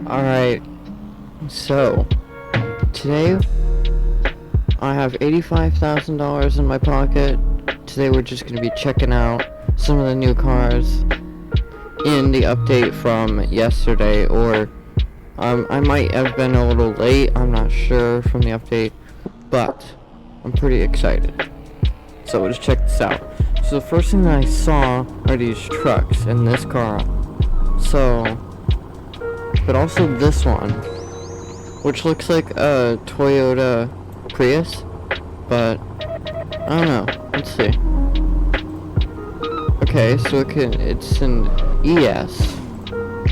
Alright, so today I have $85,000 in my pocket. Today we're just going to be checking out some of the new cars in the update from yesterday, or I might have been a little late, I'm not sure, from the update, but I'm pretty excited. So let's check this out. So the first thing that I saw are these trucks in this car. But also this one, which looks like a Toyota Prius, but I don't know. Let's see. Okay, so it's an ES.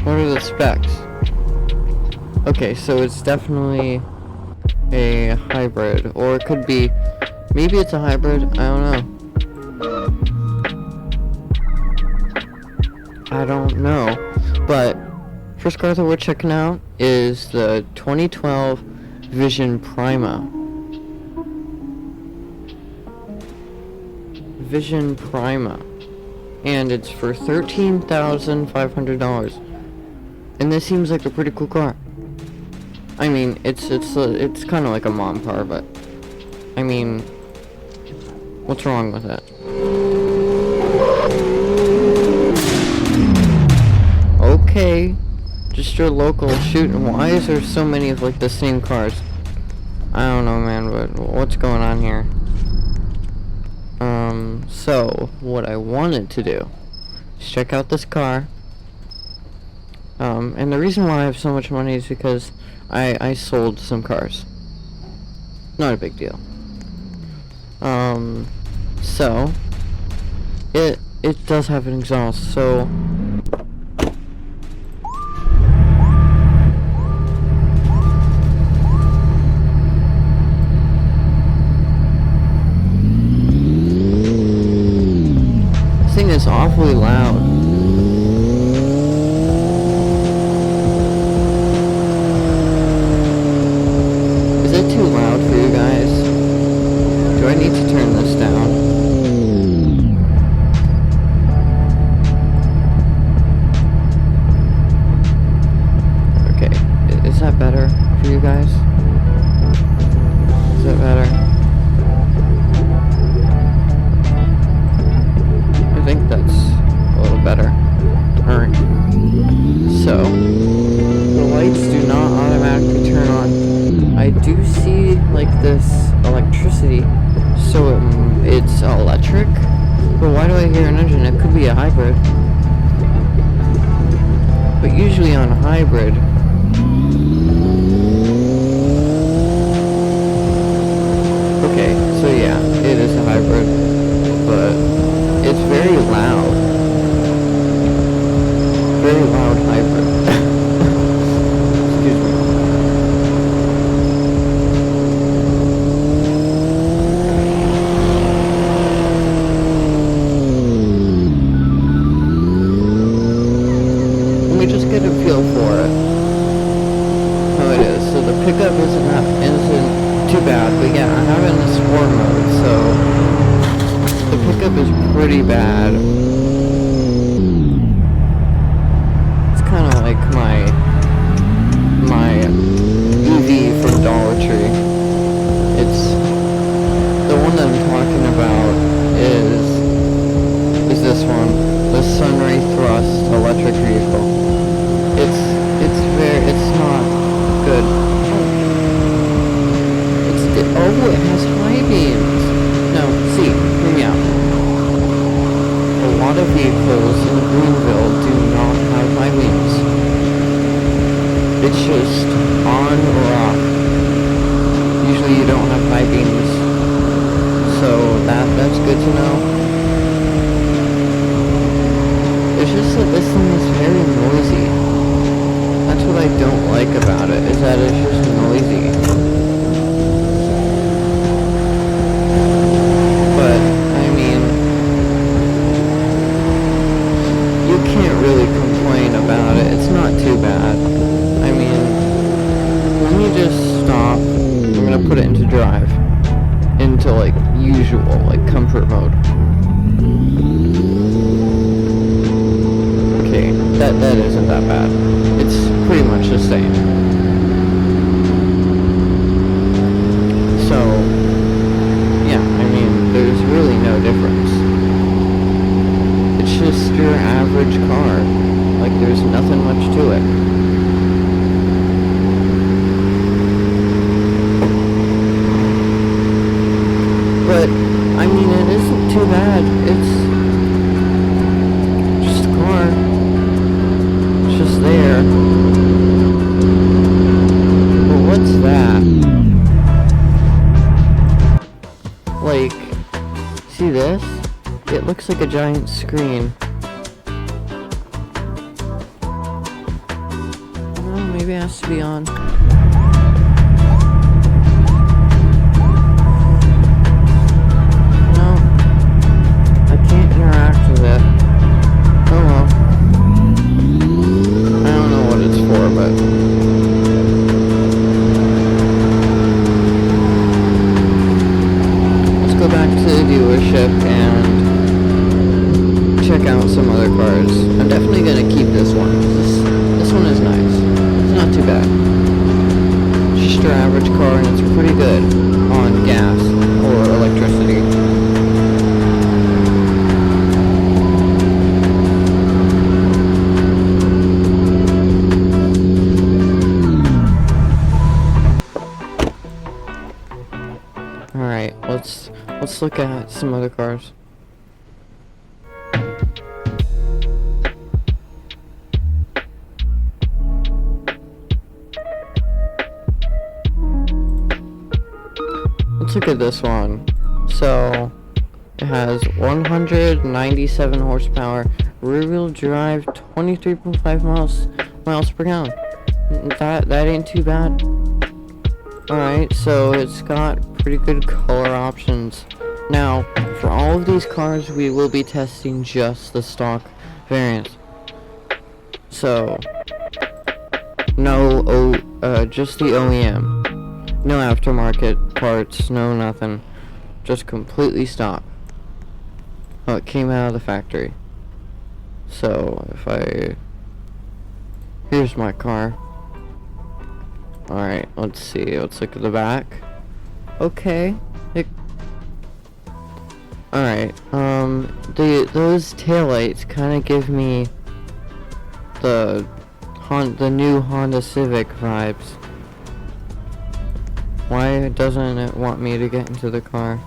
What are the specs? Okay, so it's definitely a hybrid, or it could be, maybe it's a hybrid, I don't know, but first car that we're checking out is the 2012 Vision Prima. And it's for $13,500. And this seems like a pretty cool car. I mean, it's kind of like a mom car, but I mean, what's wrong with it? Okay. Just your local shooting. Why is there so many of like the same cars? I don't know, man, but what's going on here? So what I wanted to do is check out this car. And the reason why I have so much money is because I sold some cars. Not a big deal. So it does have an exhaust, so it's awfully loud. Is it too loud for you guys? Do I need to turn this down? Okay, is that better for you guys? Is that better? I think that's a little better. Alright. So, the lights do not automatically turn on. I do see, like, this electricity, so it's electric. But why do I hear an engine? It could be a hybrid. But usually on a hybrid, okay, so yeah, it is a hybrid, but it's very loud. Very loud hybrid. Excuse me. Let me just get a feel for it. How it is. So the pickup isn't too bad, but yeah, I have it in the sport mode, so the pickup is pretty bad. It's kind of like my EV from Dollar Tree. It's the one that I'm talking about is this one, the Sunray Thrust electric vehicle. It's not good. Oh, it has high beams. No, see, hear me out. A lot of vehicles in Greenville do not have high beams. It's just on or off. Usually you don't have high beams. So that's good to know. It's just that this thing is very noisy. That's what I don't like about it, is that it's just noisy. But, I mean, you can't really complain about it. It's not too bad. I mean, let me just stop. I'm gonna put it into drive. Into, like, usual, like, comfort mode. Okay, that isn't that bad. It's pretty much the same. looks like a giant screen. Oh, maybe it has to be on. No. I can't interact with it. Oh well. I don't know what it's for, but... let's go back to the dealership and check out some other cars. I'm definitely gonna keep this one. This one is nice. It's not too bad. It's just your average car and it's pretty good on gas or electricity. Alright, let's look at some other cars. Let's look at this one. So, it has 197 horsepower, rear-wheel drive, 23.5 miles per gallon. That ain't too bad. Alright, so it's got pretty good color options. Now, for all of these cars, we will be testing just the stock variants. So, just the OEM. No aftermarket parts, no nothing. Just completely stock. Oh, it came out of the factory. So, here's my car. Alright, let's see. Let's look at the back. Okay. Alright, those taillights kind of give me the new Honda Civic vibes. Why doesn't it want me to get into the car?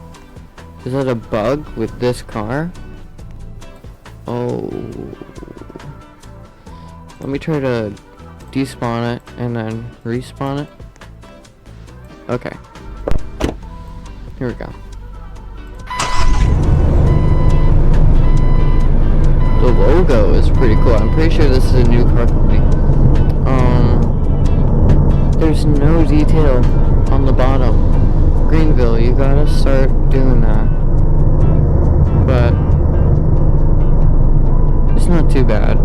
Is that a bug with this car? Oh. Let me try to despawn it and then respawn it. Okay. Here we go. The logo is pretty cool. I'm pretty sure this is a new car company. There's no detail on the bottom. Greenville, you gotta start doing that. But it's not too bad.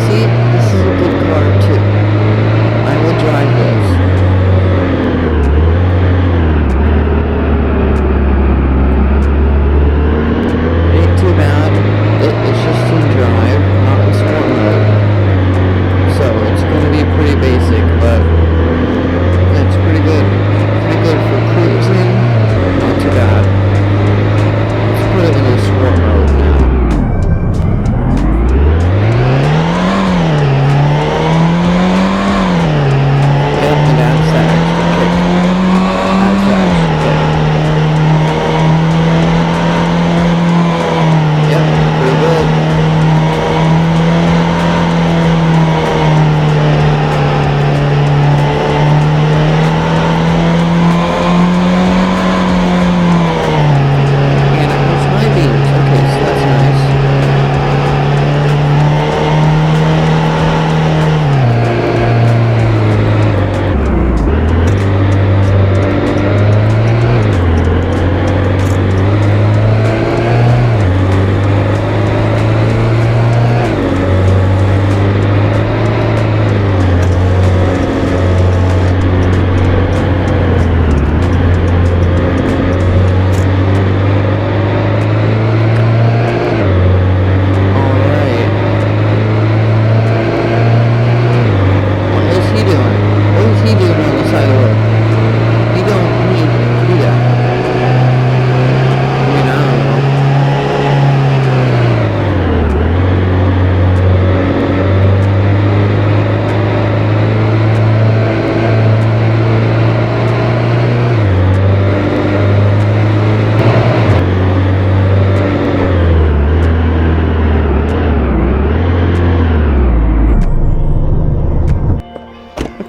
See, this is a good car too. I will drive this. It's just in drive, not in sport mode. So it's going to be pretty basic, but it's pretty good.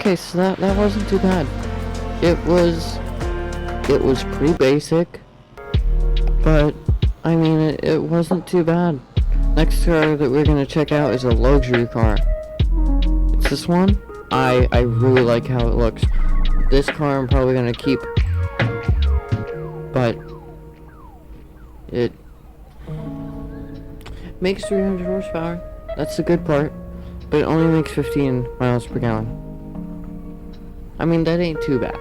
Okay, so that wasn't too bad. It was pretty basic, but I mean it wasn't too bad. Next car that we're gonna check out is a luxury car. It's this one. I really like how it looks. This car I'm probably gonna keep, but it makes 300 horsepower. That's the good part, but it only makes 15 miles per gallon. I mean, that ain't too bad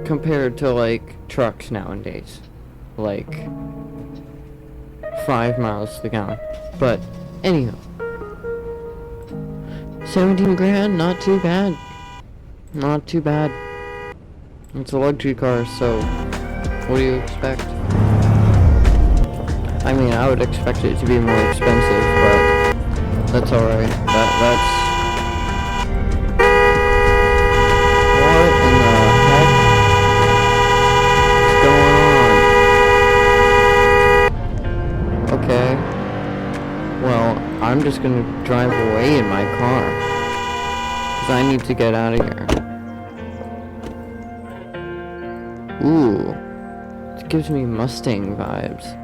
compared to like trucks nowadays, like 5 miles to the gallon. But anyhow, 17 grand, not too bad. Not too bad. It's a luxury car, so what do you expect? I mean, I would expect it to be more expensive, but that's alright. That's... What in the heck is going on? Okay. Well, I'm just gonna drive away in my car, because I need to get out of here. Ooh. It gives me Mustang vibes.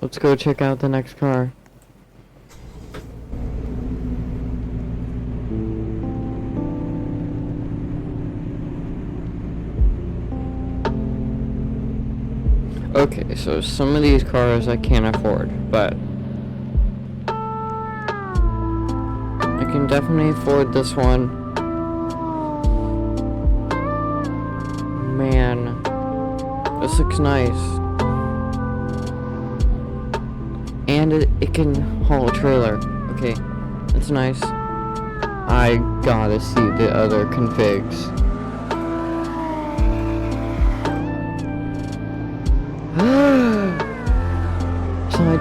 Let's go check out the next car. Okay, so some of these cars I can't afford, but I can definitely afford this one. Man, this looks nice. And it can haul a trailer. Okay, that's nice. I gotta see the other configs.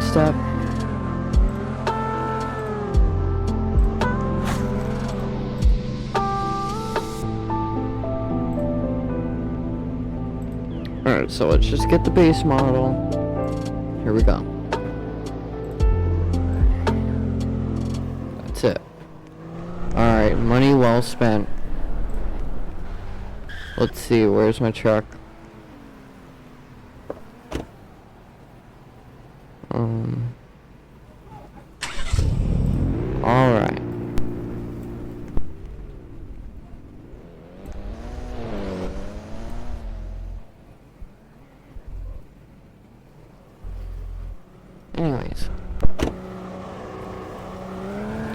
step. Alright, so let's just get the base model. Here we go. That's it. Alright, money well spent. Let's see, where's my truck? Alright. Anyways.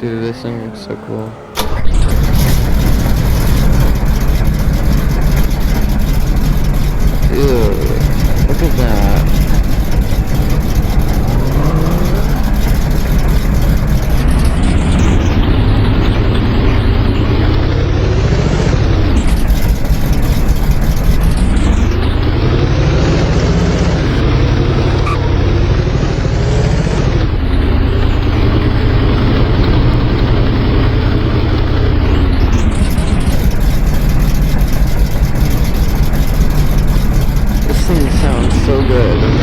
Dude, this thing looks so cool. Dude, look at that. So good.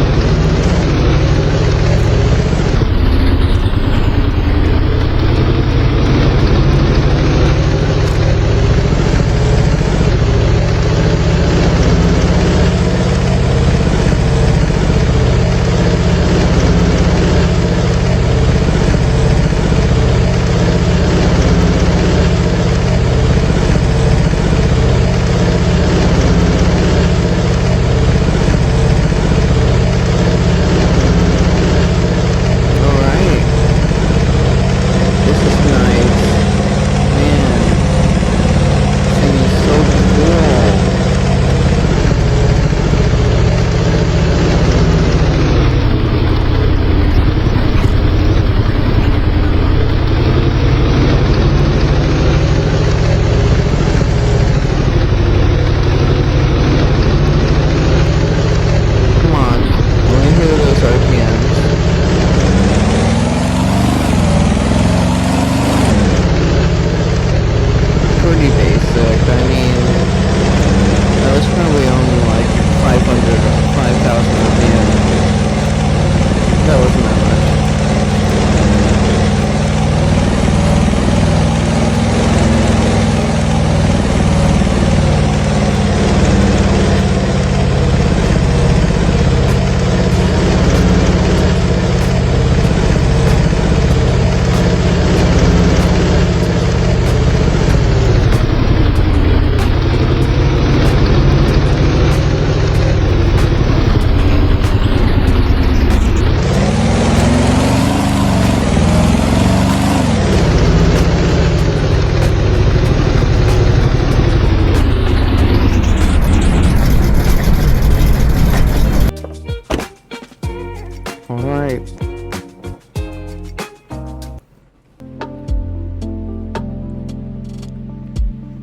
Alright.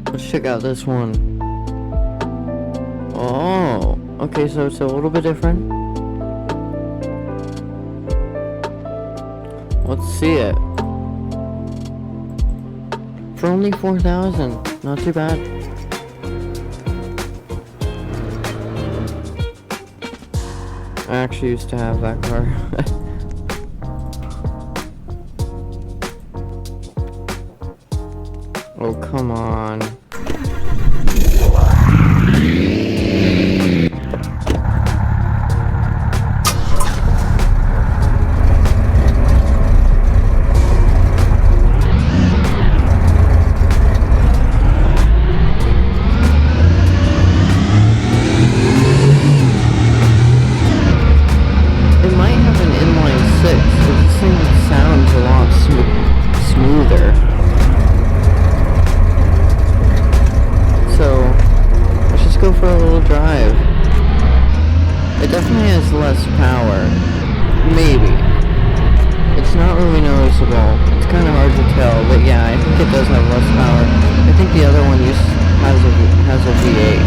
Let's check out this one. Oh, okay, so it's a little bit different. Let's see it. For only 4,000, not too bad. I actually used to have that car. Oh, come on. Drive. It definitely has less power. Maybe. It's not really noticeable. It's kind of hard to tell, but yeah, I think it does have less power. I think the other one has a V8.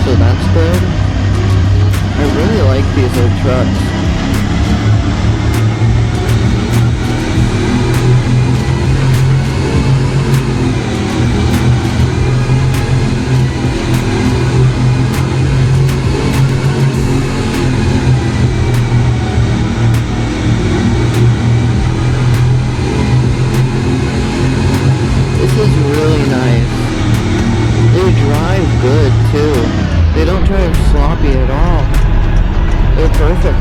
so that's good. I really like these old trucks. This is really nice. They drive good too. They don't drive sloppy at all. They're perfect.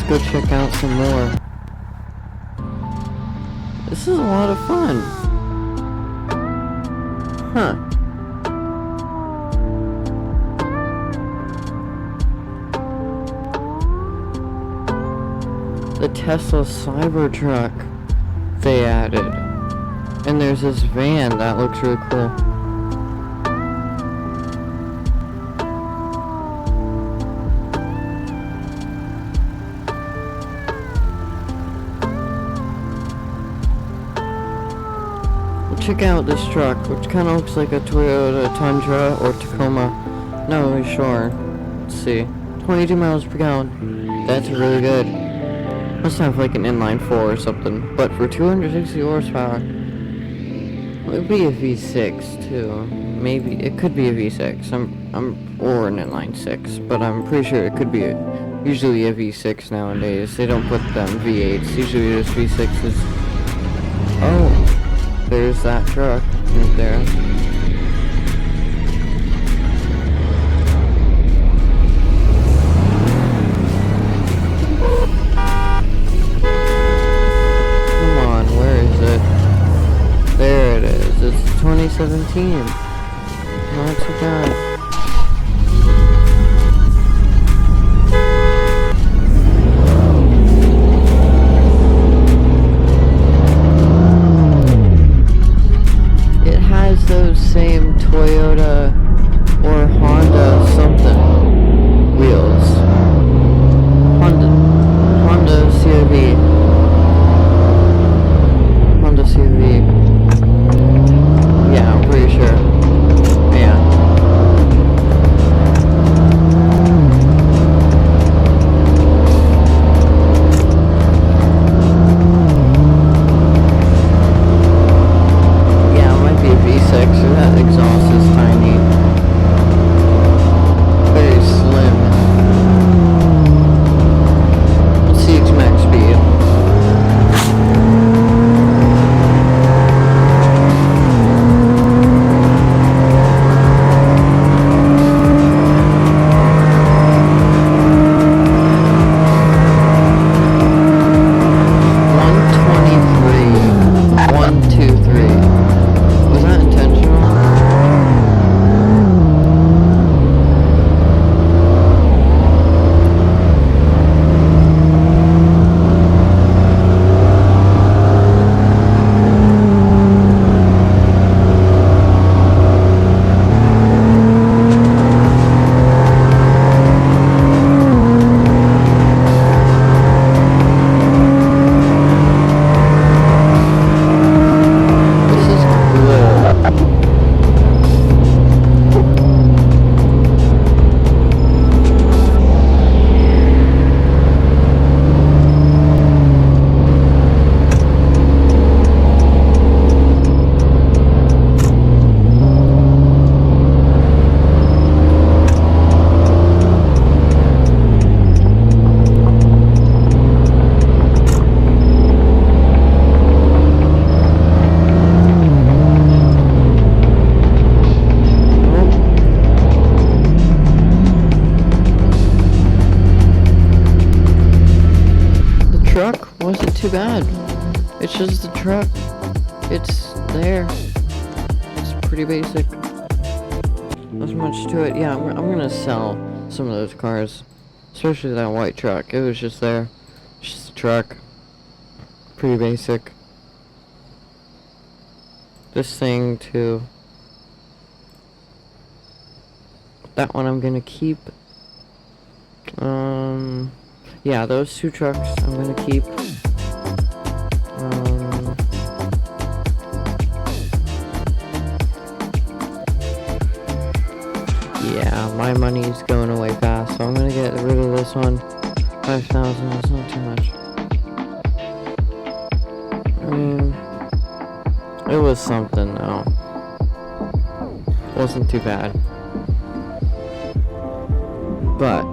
Go check out some more. This is a lot of fun. Huh. The Tesla Cybertruck they added. And there's this van that looks really cool. Check out this truck, which kind of looks like a Toyota Tundra or Tacoma. Not really sure. Let's see. 22 miles per gallon. That's really good. Must have like an inline 4 or something. But for 260 horsepower, it would be a V6 too. Maybe it could be a V6. Or an inline 6, but I'm pretty sure it could be usually a V6 nowadays. They don't put them V8s. Usually just V6s. Oh. There's that truck right there. Come on, where is it? There it is. It's 2017. Not too bad. Those same Toyota or Honda something wheels. Honda CRV. Honda CRV. Yeah, I'm pretty sure. Yeah. That exhaust is tiny. Very slim. Let's see its max speed. Wasn't too bad. It's just the truck. It's there. It's pretty basic. Not much to it. Yeah, I'm gonna sell some of those cars. Especially that white truck. It was just there. Just a truck. Pretty basic. This thing too. That one I'm gonna keep. Yeah, those two trucks I'm gonna keep. Yeah, my money's going away fast, so I'm gonna get rid of this one. 5,000 is not too much. I mean, it was something though. Wasn't too bad. But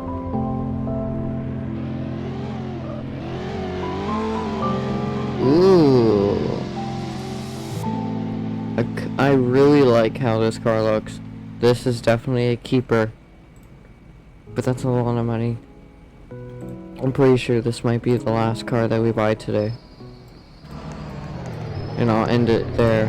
ooh, I really like how this car looks. This is definitely a keeper, but that's a lot of money. I'm pretty sure this might be the last car that we buy today, and I'll end it there.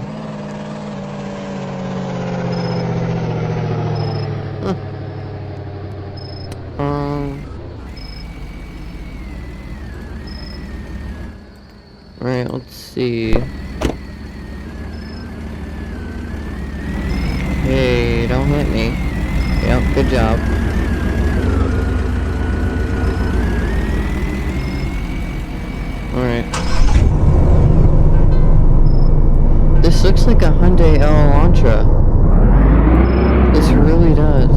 Alright, let's see. Hey, don't hit me. Yep, good job. Alright. This looks like a Hyundai Elantra. This really does.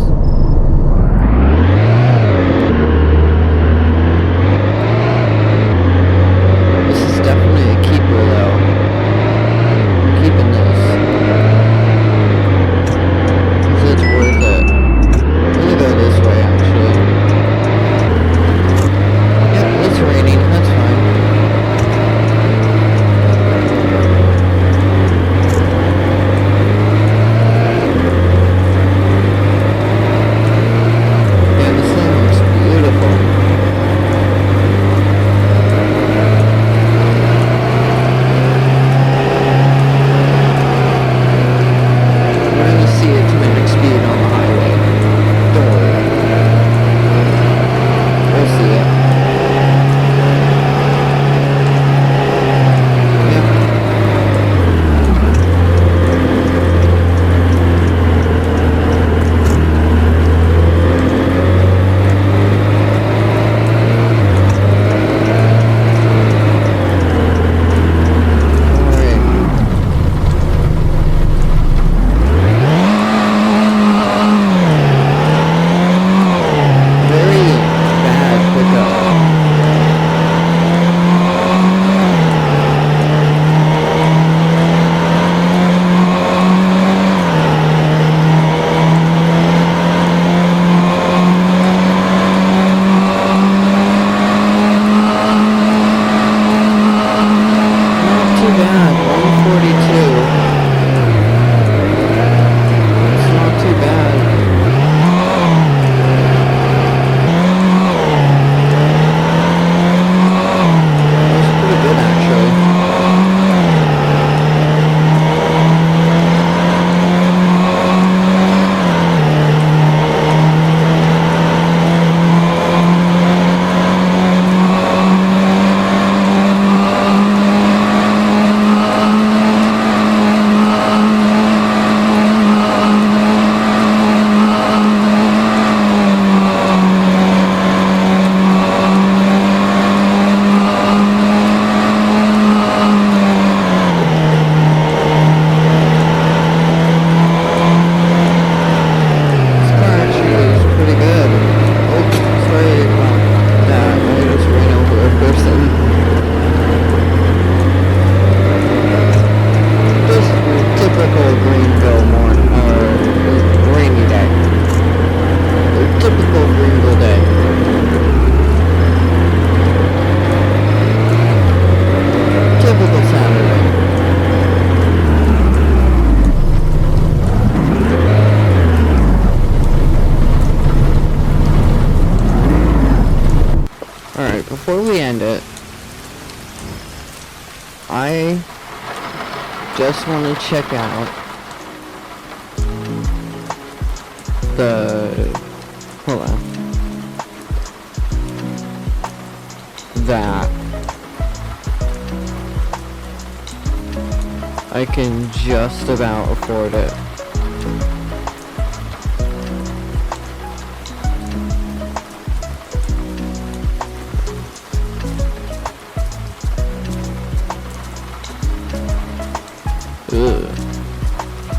before we end it, I just want to check out hold on. that. I can just about afford it. Ugh.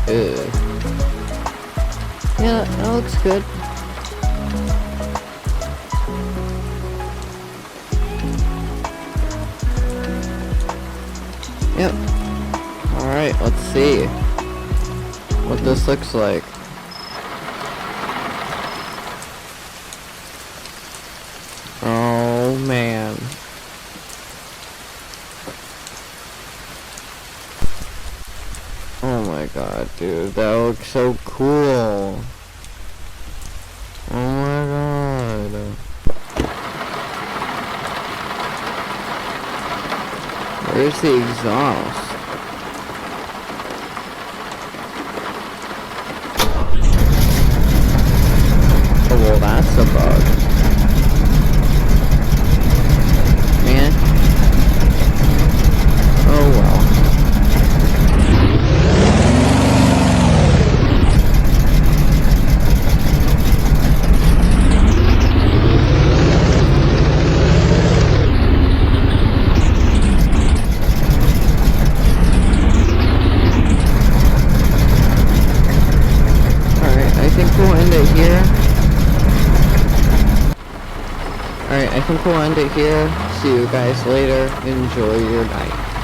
Ugh. Yeah, that looks good. Yep. Alright, let's see what this looks like. Oh man. Oh my god, dude, that looks so cool. Oh my god. Where's the exhaust? Oh, well, that's a bug. Man. Oh well. I think we'll end it here. See you guys later. Enjoy your night.